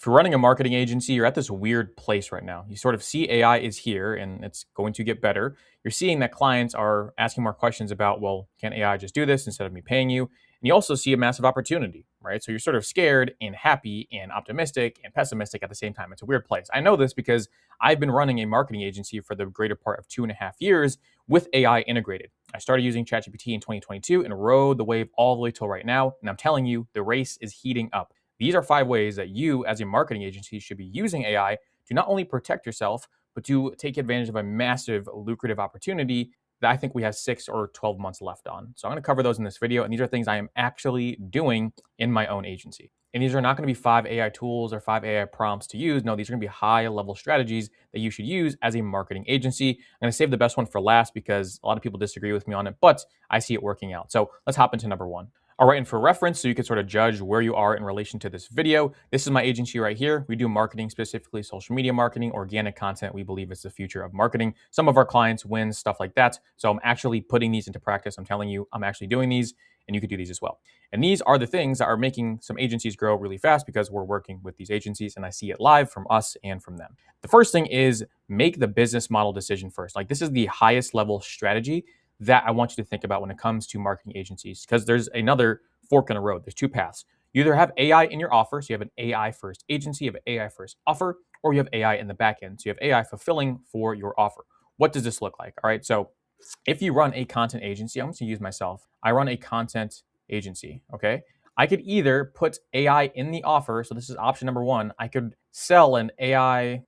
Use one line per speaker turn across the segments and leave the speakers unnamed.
If you're running a marketing agency, you're at this weird place right now. You sort of see AI is here and it's going to get better. You're seeing that clients are asking more questions about, well, can AI just do this instead of me paying you? And you also see a massive opportunity, right? So you're sort of scared and happy and optimistic and pessimistic at the same time. It's a weird place. I know this because I've been running a marketing agency for the greater part of 2.5 years with AI integrated. I started using ChatGPT in 2022 and rode the wave all the way till right now. And I'm telling you, the race is heating up. These are 5 ways that you, as a marketing agency, should be using AI to not only protect yourself, but to take advantage of a massive, lucrative opportunity that I think we have 6 or 12 months left on. So I'm going to cover those in this video. And these are things I am actually doing in my own agency. And these are not going to be 5 AI tools or 5 AI prompts to use. No, these are going to be high level strategies that you should use as a marketing agency. I'm going to save the best one for last because a lot of people disagree with me on it, but I see it working out. So let's hop into number one. All right, and for reference, so you can sort of judge where you are in relation to this video, this is my agency right here. We do marketing, specifically social media marketing, organic content. We believe it's the future of marketing. Some of our clients win, stuff like that. So I'm actually putting these into practice. I'm telling you, I'm actually doing these, and you could do these as well. And these are the things that are making some agencies grow really fast because we're working with these agencies, and I see it live from us and from them. The first thing is make the business model decision first. Like, this is the highest level strategy that I want you to think about when it comes to marketing agencies, because there's another fork in the road. There's two paths. You either have AI in your offer, so you have an AI first agency, you have an AI first offer, or you have AI in the back end, so you have AI fulfilling for your offer. What does this look like? All right, so if you run a content agency, I'm going to use myself. I run a content agency, okay? I could either put AI in the offer, so this is option number one. I could sell an AI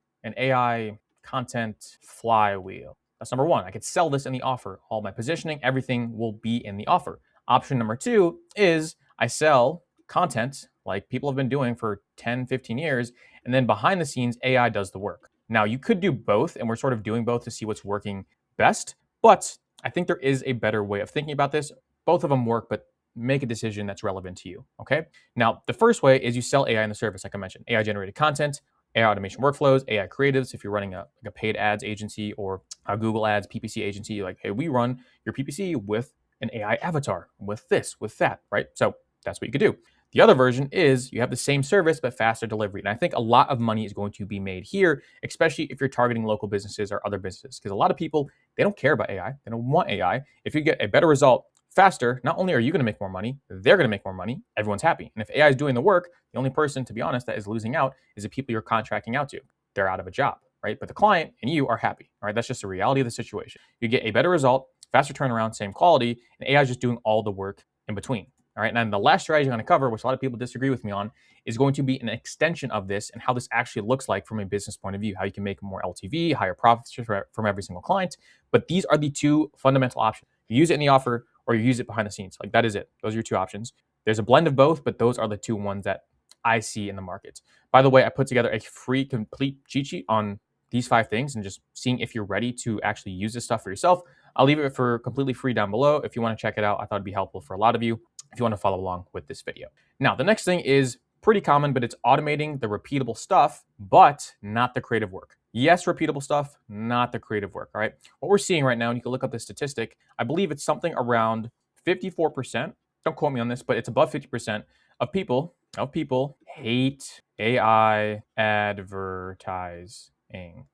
content flywheel. That's number one. I could sell this in the offer. All my positioning, everything will be in the offer. Option number two is I sell content like people have been doing for 10, 15 years, and then behind the scenes, AI does the work. Now, you could do both, and we're sort of doing both to see what's working best, but I think there is a better way of thinking about this. Both of them work, but make a decision that's relevant to you, okay? Now, the first way is you sell AI in the service, like I mentioned, AI generated content, AI automation workflows, AI creatives. If you're running a paid ads agency or a Google Ads PPC agency, you're like, hey, we run your PPC with an AI avatar, with this, with that, right? So that's what you could do. The other version is you have the same service, but faster delivery. And I think a lot of money is going to be made here, especially if you're targeting local businesses or other businesses. Because a lot of people, they don't care about AI. They don't want AI. If you get a better result faster, not only are you going to make more money, they're going to make more money. Everyone's happy. And if AI is doing the work, the only person, to be honest, that is losing out is the people you're contracting out to. They're out of a job, right? But the client and you are happy, all right? That's just the reality of the situation. You get a better result, faster turnaround, same quality, and AI is just doing all the work in between. All right, and then the last strategy I'm going to cover, which a lot of people disagree with me on, is going to be an extension of this and how this actually looks like from a business point of view, how you can make more LTV, higher profits from every single client. But these are the two fundamental options. You use it in the offer or you use it behind the scenes. Like, that is it. Those are your two options. There's a blend of both, but those are the two ones that I see in the market. By the way, I put together a free complete cheat sheet on these 5 things and just seeing if you're ready to actually use this stuff for yourself. I'll leave it for completely free down below. If you want to check it out, I thought it'd be helpful for a lot of you if you want to follow along with this video. Now, the next thing is pretty common, but it's automating the repeatable stuff, but not the creative work. Yes, repeatable stuff, not the creative work, all right? What we're seeing right now, and you can look up this statistic, I believe it's something around 54%, don't quote me on this, but it's above 50% of people hate AI advertising.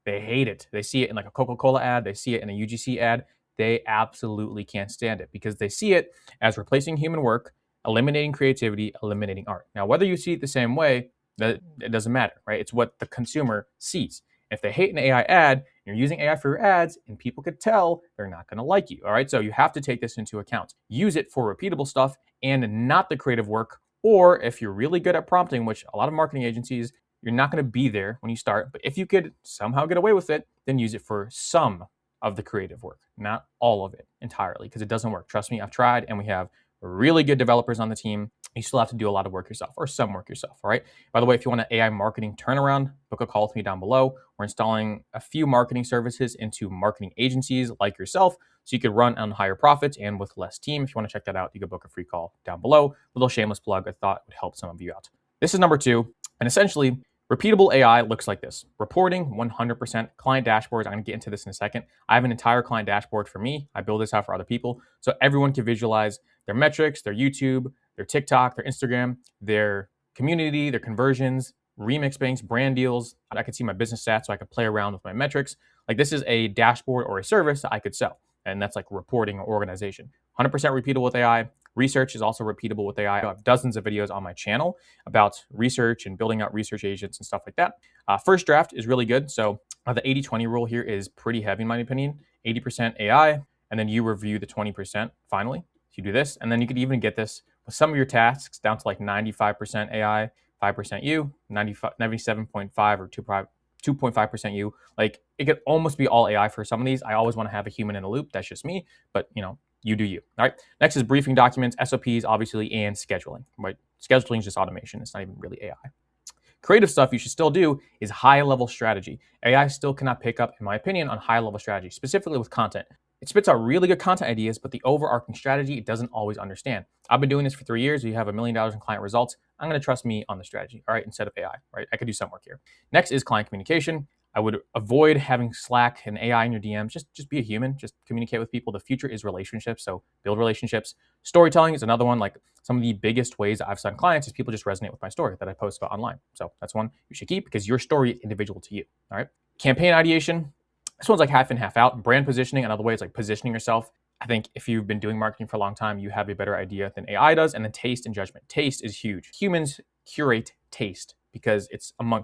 They hate it. They see it in like a Coca-Cola ad, they see it in a UGC ad. They absolutely can't stand it because they see it as replacing human work, eliminating creativity, eliminating art. Now, whether you see it the same way, it doesn't matter, right? It's what the consumer sees. If they hate an AI ad, and you're using AI for your ads, and people could tell, they're not going to like you, all right? So you have to take this into account. Use it for repeatable stuff and not the creative work. Or if you're really good at prompting, which a lot of marketing agencies, you're not going to be there when you start, but if you could somehow get away with it, then use it for some of the creative work, not all of it entirely, because it doesn't work. Trust me, I've tried, and we have really good developers on the team. You still have to do a lot of work yourself, or some work yourself, all right? By the way, if you want an AI marketing turnaround, book a call with me down below. We're installing a few marketing services into marketing agencies like yourself, so you could run on higher profits and with less team. If you want to check that out, you can book a free call down below. A little shameless plug I thought would help some of you out. This is number 2, and essentially, repeatable AI looks like this. Reporting, 100%. Client dashboards, I'm going to get into this in a second. I have an entire client dashboard for me. I build this out for other people, so everyone can visualize their metrics, their YouTube, their TikTok, their Instagram, their community, their conversions, remix banks, brand deals. I could see my business stats so I could play around with my metrics. Like this is a dashboard or a service that I could sell. And that's like reporting or organization. 100% repeatable with AI. Research is also repeatable with AI. I have dozens of videos on my channel about research and building out research agents and stuff like that. First draft is really good. So the 80-20 rule here is pretty heavy in my opinion. 80% AI, and then you review the 20% finally. You do this, and then you could even get this with some of your tasks down to like 95% AI, 5% you, 97.5 or 2.5% you. Like it could almost be all AI for some of these. I always want to have a human in the loop. That's just me, but you do you. All right. Next is briefing documents, SOPs, obviously, and scheduling. Right. Scheduling is just automation. It's not even really AI. Creative stuff you should still do is high-level strategy. AI still cannot pick up, in my opinion, on high-level strategy, specifically with content. It spits out really good content ideas, but the overarching strategy, it doesn't always understand. I've been doing this for 3 years. You have $1 million in client results. I'm going to trust me on the strategy, all right, instead of AI, right? I could do some work here. Next is client communication. I would avoid having Slack and AI in your DMs. Just be a human. Just communicate with people. The future is relationships, so build relationships. Storytelling is another one. Like some of the biggest ways I've signed clients is people just resonate with my story that I post about online. So that's one you should keep because your story is individual to you. All right. Campaign ideation. This one's like half in, half out. Brand positioning, another way is like positioning yourself. I think if you've been doing marketing for a long time, you have a better idea than AI does. And then taste and judgment. Taste is huge. Humans curate taste because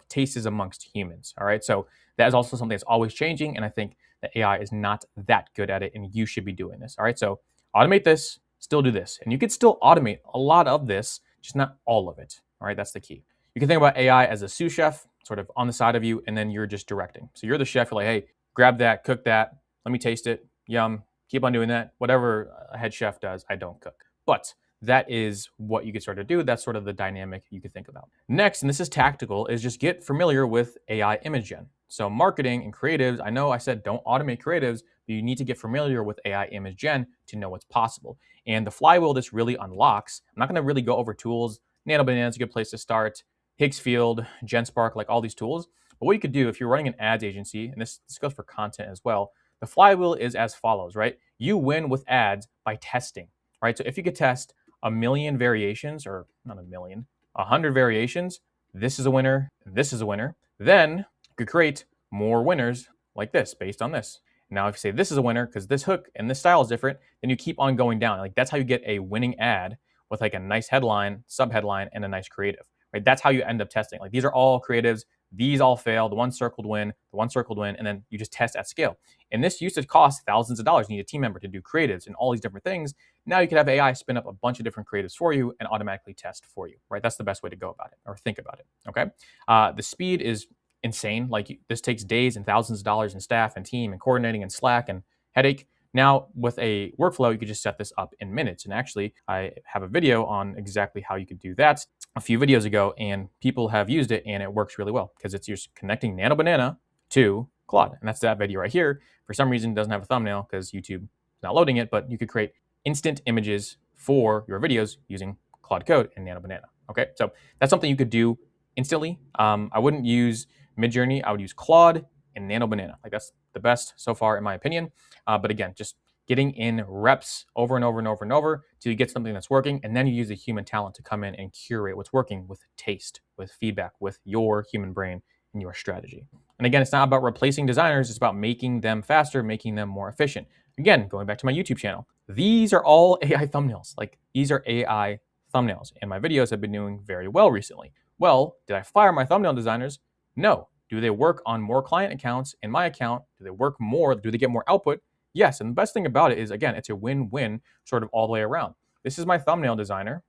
taste is amongst humans. All right. So that is also something that's always changing. And I think that AI is not that good at it. And you should be doing this. All right. So automate this, still do this. And you could still automate a lot of this, just not all of it. All right. That's the key. You can think about AI as a sous chef, sort of on the side of you, and then you're just directing. So you're the chef. You're like, hey, grab that, cook that. Let me taste it. Yum. Keep on doing that. Whatever a head chef does, I don't cook. But that is what you could start to do. That's sort of the dynamic you could think about. Next, and this is tactical, is just get familiar with AI image gen. So marketing and creatives, I know I said don't automate creatives, but you need to get familiar with AI image gen to know what's possible. And the flywheel this really unlocks, I'm not going to really go over tools. Nano Banana is a good place to start. Higgsfield, GenSpark, like all these tools. But what you could do if you're running an ads agency, and this goes for content as well, the flywheel is as follows, right? You win with ads by testing, right? So if you could test 1,000,000 variations, or not 1,000,000, 100 variations, this is a winner, this is a winner, then you could create more winners like this based on this. Now, if you say this is a winner because this hook and this style is different, then you keep on going down. Like that's how you get a winning ad with like a nice headline, sub-headline, and a nice creative, right? That's how you end up testing. Like these are all creatives. These all fail. The one circled win, the one circled win, and then you just test at scale. And this used to cost thousands of dollars. You need a team member to do creatives and all these different things. Now you could have AI spin up a bunch of different creatives for you and automatically test for you, right? That's the best way to go about it or think about it, okay? The speed is insane. Like this takes days and thousands of dollars in staff and team and coordinating and Slack and headache. Now with a workflow, you could just set this up in minutes. And actually, I have a video on exactly how you could do that a few videos ago, and people have used it and it works really well because it's you're connecting Nano Banana to Claude. And that's that video right here. For some reason, it doesn't have a thumbnail because YouTube is not loading it, but you could create instant images for your videos using Claude Code and Nano Banana. Okay, so that's something you could do instantly. I wouldn't use Midjourney. I would use Claude and Nano Banana. Like that's the best so far in my opinion. But again, just getting in reps over and over and over and over till you get something that's working, and then you use the human talent to come in and curate what's working with taste, with feedback, with your human brain and your strategy. And again, it's not about replacing designers, it's about making them faster, making them more efficient. Again, going back to my YouTube channel, these are all AI thumbnails. Like these are AI thumbnails, and my videos have been doing very well recently. Well, did I fire my thumbnail designers? No. Do they work on more client accounts in my account? Do they work more? Do they get more output? Yes, and the best thing about it is, again, it's a win-win sort of all the way around. This is my thumbnail designer.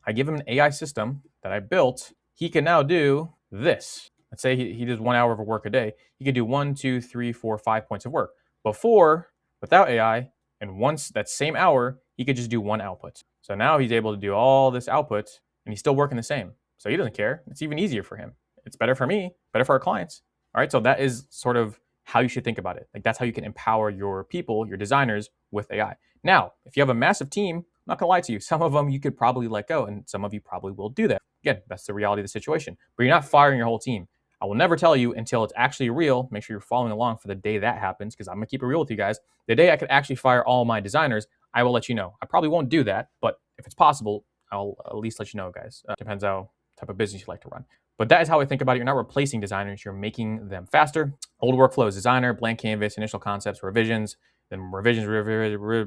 I give him an AI system that I built. He can now do this. Let's say he does 1 hour of work a day. He could do 1, 2, 3, 4, 5 points of work. Before, without AI, and once that same hour, he could just do 1 output. So now he's able to do all this output, and he's still working the same. So he doesn't care. It's even easier for him. It's better for me, better for our clients. All right, so that is sort of how you should think about it. Like that's how you can empower your people, your designers with AI. Now, if you have a massive team, I'm not gonna lie to you, some of them you could probably let go and some of you probably will do that. Again, that's the reality of the situation, but you're not firing your whole team. I will never tell you until it's actually real. Make sure you're following along for the day that happens because I'm gonna keep it real with you guys. The day I could actually fire all my designers, I will let you know. I probably won't do that, but if it's possible, I'll at least let you know, guys. Depends how type of business you like to run. But that is how I think about it. You're not replacing designers, you're making them faster. Old workflows: designer, blank canvas, initial concepts, revisions, then revisions,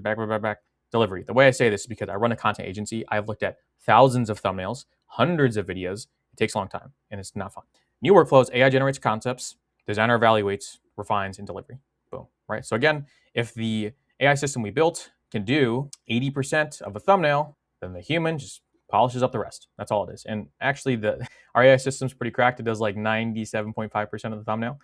back, delivery. The way I say this is because I run a content agency. I've looked at thousands of thumbnails, hundreds of videos. It takes a long time and it's not fun. New workflows: AI generates concepts, designer evaluates, refines, and delivery. Boom, right? So again, if the AI system we built can do 80% of a thumbnail, then the human just polishes up the rest. That's all it is. And actually, our AI system's pretty cracked. It does like 97.5% of the thumbnail.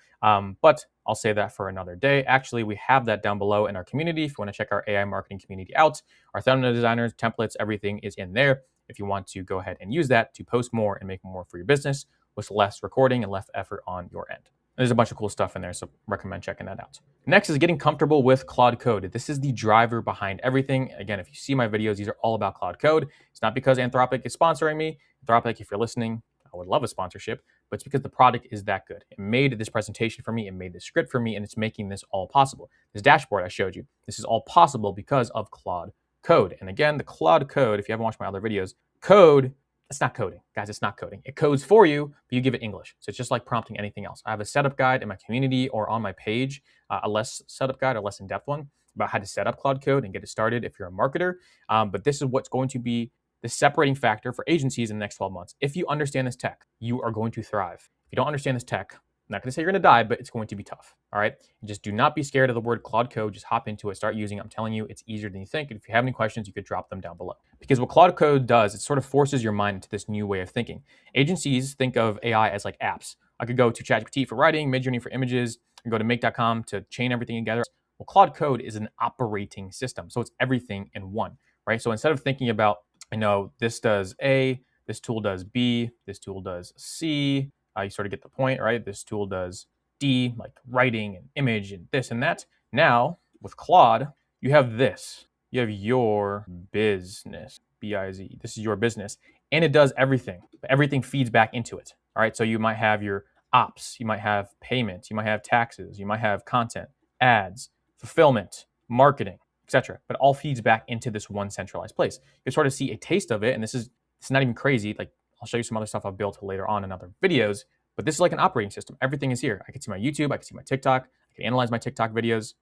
But I'll say that for another day. Actually, we have that down below in our community. If you want to check our AI marketing community out, our thumbnail designers, templates, everything is in there. If you want to go ahead and use that to post more and make more for your business with less recording and less effort on your end. There's a bunch of cool stuff in there, so recommend checking that out. Next is getting comfortable with Claude Code. This is the driver behind everything. Again, if you see my videos, these are all about Claude Code. It's not because Anthropic is sponsoring me. Anthropic, if you're listening, I would love a sponsorship, but it's because the product is that good. It made this presentation for me, it made this script for me, and it's making this all possible. This dashboard I showed you, this is all possible because of Claude Code. And again, the Claude Code, if you haven't watched my other videos, code, it's not coding. Guys, it's not coding. It codes for you, but you give it English. So it's just like prompting anything else. I have a setup guide in my community or on my page, a less setup guide, a less in-depth one about how to set up Claude Code and get it started if you're a marketer. But this is what's going to be the separating factor for agencies in the next 12 months. If you understand this tech, you are going to thrive. If you don't understand this tech, I'm not going to say you're going to die, but it's going to be tough. All right. And just do not be scared of the word Claude Code. Just hop into it, start using it. I'm telling you, it's easier than you think. And if you have any questions, you could drop them down below. Because what Claude Code does, it sort of forces your mind into this new way of thinking. Agencies think of AI as like apps. I could go to ChatGPT for writing, Midjourney for images, and go to make.com to chain everything together. Well, Claude Code is an operating system. So it's everything in one, right? So instead of thinking about, I know this does A, this tool does B, this tool does C, you sort of get the point, right? This tool does D, like writing and image and this and that. Now, with Claude, you have this. You have your business, B-I-Z. This is your business. And it does everything. Everything feeds back into it. All right, so you might have your ops, you might have payments, you might have taxes, you might have content, ads, fulfillment, marketing, etc. But it all feeds back into this one centralized place. You sort of see a taste of it, and it's not even crazy. Like, I'll show you some other stuff I've built later on in other videos, but this is like an operating system. Everything is here. I can see my YouTube, I can see my TikTok, I can analyze my TikTok videos.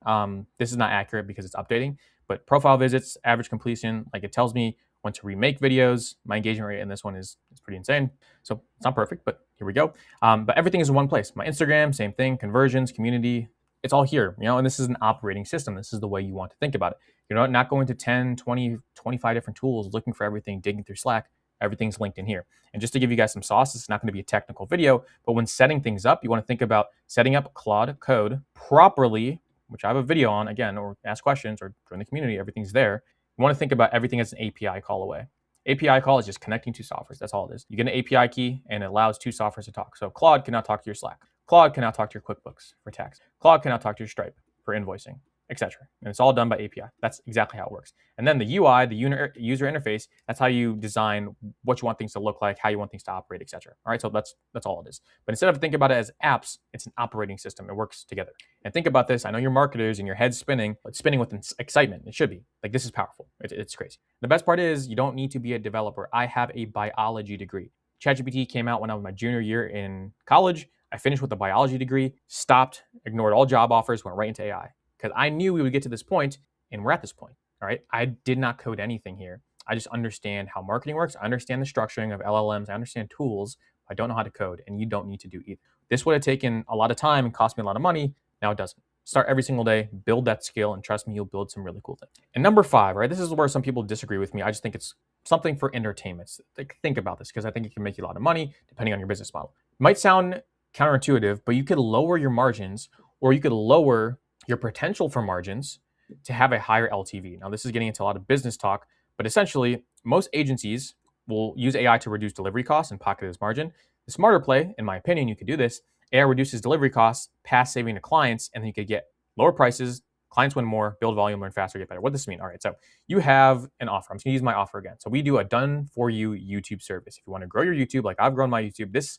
This is not accurate because it's updating, but profile visits, average completion, like it tells me when to remake videos. My engagement rate in this one is pretty insane. So it's not perfect, but here we go. But everything is in one place. My Instagram, same thing, conversions, community, it's all here, and this is an operating system. This is the way you want to think about it. You're not going to 10, 20, 25 different tools looking for everything, digging through Slack. Everything's linked in here. And just to give you guys some sauce, it's not going to be a technical video, but when setting things up, you want to think about setting up Claude Code properly, which I have a video on, again, or ask questions or join the community, everything's there. You want to think about everything as an API call away. API call is just connecting two softwares. That's all it is. You get an API key and it allows two softwares to talk. So Claude can now talk to your Slack. Claude can now talk to your QuickBooks for tax. Claude can now talk to your Stripe for invoicing, etc. And it's all done by API. That's exactly how it works. And then the UI, the user interface, that's how you design what you want things to look like, how you want things to operate, etc. All right, so that's all it is. But instead of thinking about it as apps, it's an operating system. It works together. And think about this. I know you're marketers and your head's spinning, but it's spinning with excitement. It should be. Like, this is powerful. It's crazy. The best part is you don't need to be a developer. I have a biology degree. ChatGPT came out when I was my junior year in college. I finished with a biology degree, stopped, ignored all job offers, went right into AI. Because I knew we would get to this point, and we're at this point, all right? I did not code anything here. I just understand how marketing works. I understand the structuring of LLMs. I understand tools. I don't know how to code, and you don't need to do either. This would have taken a lot of time and cost me a lot of money. Now it doesn't. Start every single day, build that skill, and trust me, you'll build some really cool things. And number 5, right? This is where some people disagree with me. I just think it's something for entertainment. Like, think about this, because I think it can make you a lot of money depending on your business model. It might sound counterintuitive, but you could lower your margins, or you could lower your potential for margins to have a higher LTV. Now, this is getting into a lot of business talk, but essentially, most agencies will use AI to reduce delivery costs and pocket this margin. The smarter play, in my opinion, you could do this. AI reduces delivery costs, pass saving to clients, and then you could get lower prices, clients win more, build volume, learn faster, get better. What does this mean? All right, so you have an offer. I'm just gonna use my offer again. So we do a done-for-you YouTube service. If you wanna grow your YouTube, like I've grown my YouTube, this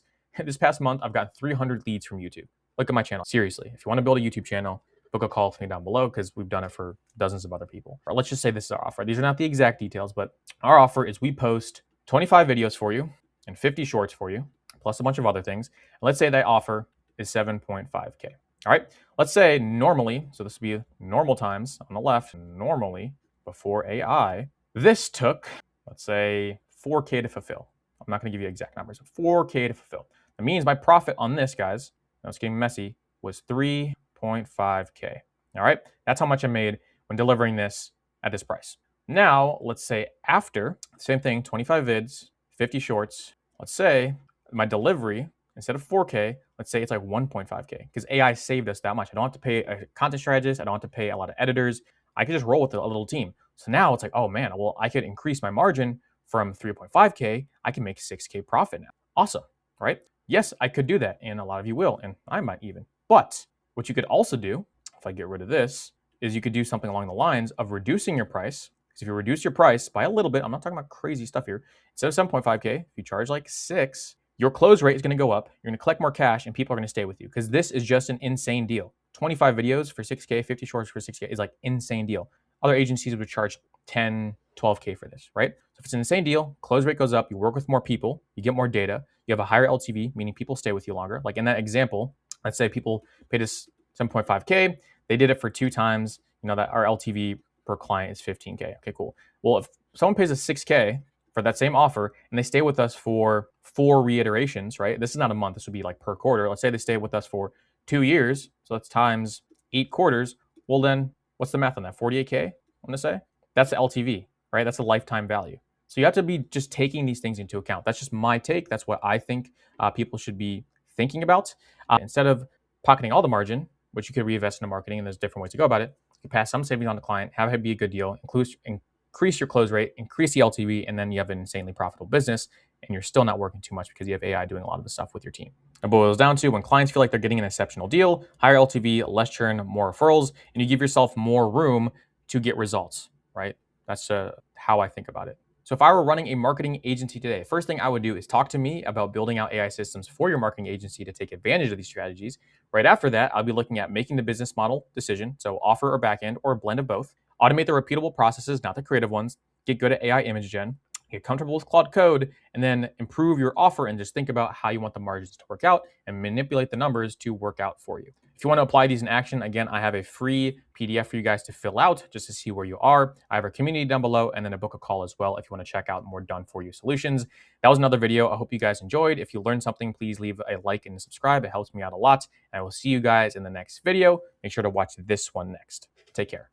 past month, I've got 300 leads from YouTube. Look at my channel. Seriously, if you wanna build a YouTube channel, book a call with me down below, because we've done it for dozens of other people. Or let's just say this is our offer. These are not the exact details, but our offer is we post 25 videos for you and 50 shorts for you plus a bunch of other things. And let's say that offer is 7.5K. All right. Let's say normally, so this would be normal times on the left, normally before AI, this took, let's say, 4K to fulfill. I'm not going to give you exact numbers, but 4K to fulfill. That means my profit on this, guys, now it's getting messy, was 3.5K. All right. That's how much I made when delivering this at this price. Now, let's say after, same thing, 25 vids, 50 shorts. Let's say my delivery, instead of 4K, let's say it's like 1.5K, because AI saved us that much. I don't have to pay a content strategist. I don't have to pay a lot of editors. I could just roll with a little team. So now it's like, oh man, well, I could increase my margin from 3.5K. I can make 6K profit now. Awesome, right? Yes, I could do that, and a lot of you will, and I might even. But what you could also do, if I get rid of this, is you could do something along the lines of reducing your price. Because if you reduce your price by a little bit, I'm not talking about crazy stuff here. Instead of 7.5K, if you charge like 6, your close rate is going to go up. You're going to collect more cash, and people are going to stay with you, because this is just an insane deal. 25 videos for 6K, 50 shorts for 6K is like insane deal. Other agencies would charge 10, 12K for this, right? So if it's an insane deal, close rate goes up, you work with more people, you get more data, you have a higher LTV, meaning people stay with you longer. Like in that example, let's say people paid us 7.5K, they did it for 2 times, that our LTV per client is 15K. Okay, cool. Well, if someone pays us 6K for that same offer and they stay with us for 4 reiterations, right? This is not a month, this would be like per quarter. Let's say they stay with us for 2 years, so that's times 8 quarters. Well, then what's the math on that? 48K, I'm gonna say? That's the LTV, right? That's the lifetime value. So you have to be just taking these things into account. That's just my take. That's what I think people should be thinking about. Instead of pocketing all the margin, which you could reinvest into marketing, and there's different ways to go about it, you pass some savings on the client, have it be a good deal, increase your close rate, increase the LTV, and then you have an insanely profitable business, and you're still not working too much because you have AI doing a lot of the stuff with your team. It boils down to when clients feel like they're getting an exceptional deal, higher LTV, less churn, more referrals, and you give yourself more room to get results, right? That's how I think about it. So if I were running a marketing agency today, first thing I would do is talk to me about building out AI systems for your marketing agency to take advantage of these strategies. Right after that, I'll be looking at making the business model decision, so offer or backend or a blend of both. Automate the repeatable processes, not the creative ones. Get good at AI image gen. Get comfortable with Claude Code, and then improve your offer and just think about how you want the margins to work out and manipulate the numbers to work out for you. If you want to apply these in action, again, I have a free PDF for you guys to fill out just to see where you are. I have a community down below and then a book a call as well if you want to check out more done-for-you solutions. That was another video. I hope you guys enjoyed. If you learned something, please leave a like and subscribe. It helps me out a lot. And I will see you guys in the next video. Make sure to watch this one next. Take care.